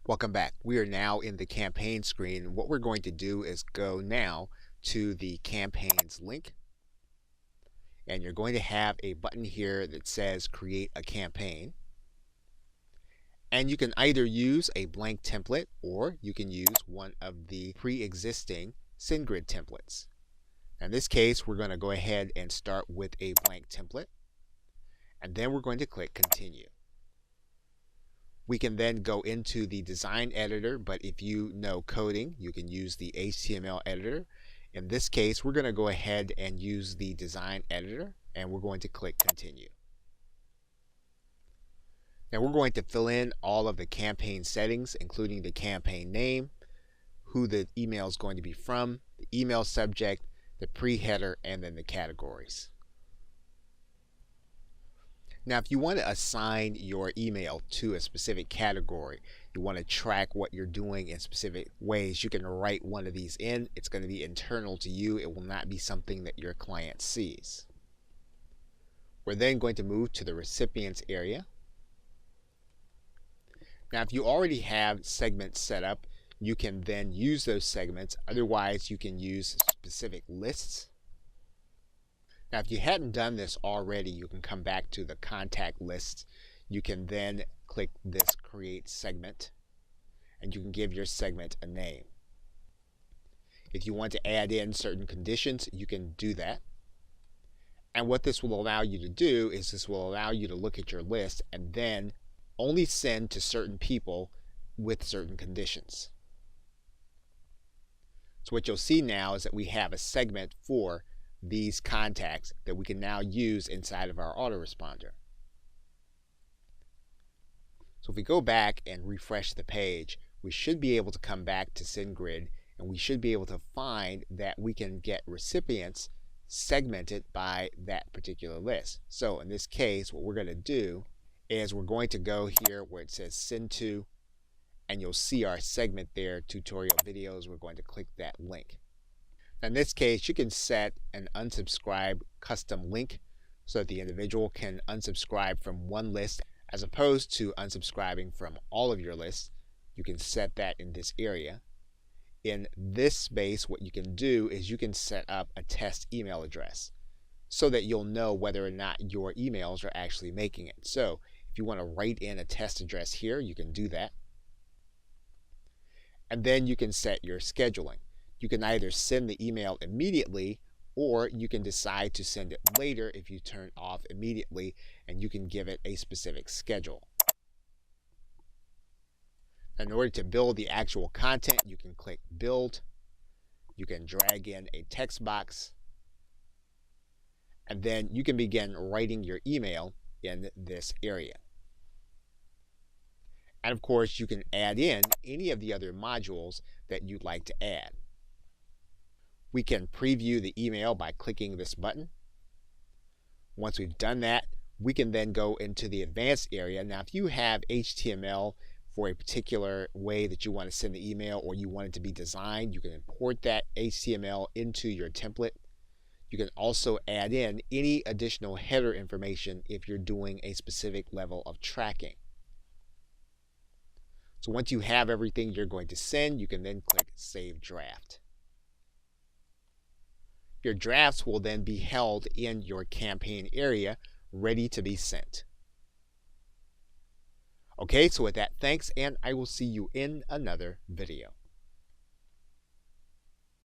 Welcome back. We are now in the campaign screen. What we're going to do is go now to the campaigns link, and you're going to have a button here that says create a campaign. And you can either use a blank template or you can use one of the pre-existing SendGrid templates. In this case, we're going to go ahead and start with a blank template, and then we're going to click continue. We can then go into the design editor, but if you know coding, you can use the HTML editor. In this case, we're going to go ahead and use the design editor, and we're going to click continue. Now we're going to fill in all of the campaign settings, including the campaign name, who the email is going to be from, the email subject, the pre-header, and then the categories. Now, if you want to assign your email to a specific category, you want to track what you're doing in specific ways, you can write one of these in. It's going to be internal to you. It will not be something that your client sees. We're then going to move to the recipients area. Now, if you already have segments set up, you can then use those segments. Otherwise, you can use specific lists. Now, if you hadn't done this already, you can come back to the contact list. You can then click this create segment, and you can give your segment a name. If you want to add in certain conditions, you can do that. And what this will allow you to do is this will allow you to look at your list and then only send to certain people with certain conditions. So what you'll see now is that we have a segment for these contacts that we can now use inside of our autoresponder. So if we go back and refresh the page, we should be able to come back to SendGrid, and we should be able to find that we can get recipients segmented by that particular list. So in this case, what we're going to do is we're going to go here where it says send to, and you'll see our segment there, tutorial videos. We're going to click that link. In this case, you can set an unsubscribe custom link so that the individual can unsubscribe from one list as opposed to unsubscribing from all of your lists. You can set that in this area. In this space, what you can do is you can set up a test email address so that you'll know whether or not your emails are actually making it. So if you want to write in a test address here, you can do that. And then you can set your scheduling. You can either send the email immediately, or you can decide to send it later if you turn off immediately, and you can give it a specific schedule. In order to build the actual content, you can click build. You can drag in a text box, and then you can begin writing your email in this area. And of course, you can add in any of the other modules that you'd like to add. We can preview the email by clicking this button. Once we've done that, we can then go into the advanced area. Now, if you have HTML for a particular way that you want to send the email, or you want it to be designed, you can import that HTML into your template. You can also add in any additional header information if you're doing a specific level of tracking. So once you have everything you're going to send, you can then click Save Draft. Your drafts will then be held in your campaign area, ready to be sent. Okay, so with that, thanks, and I will see you in another video.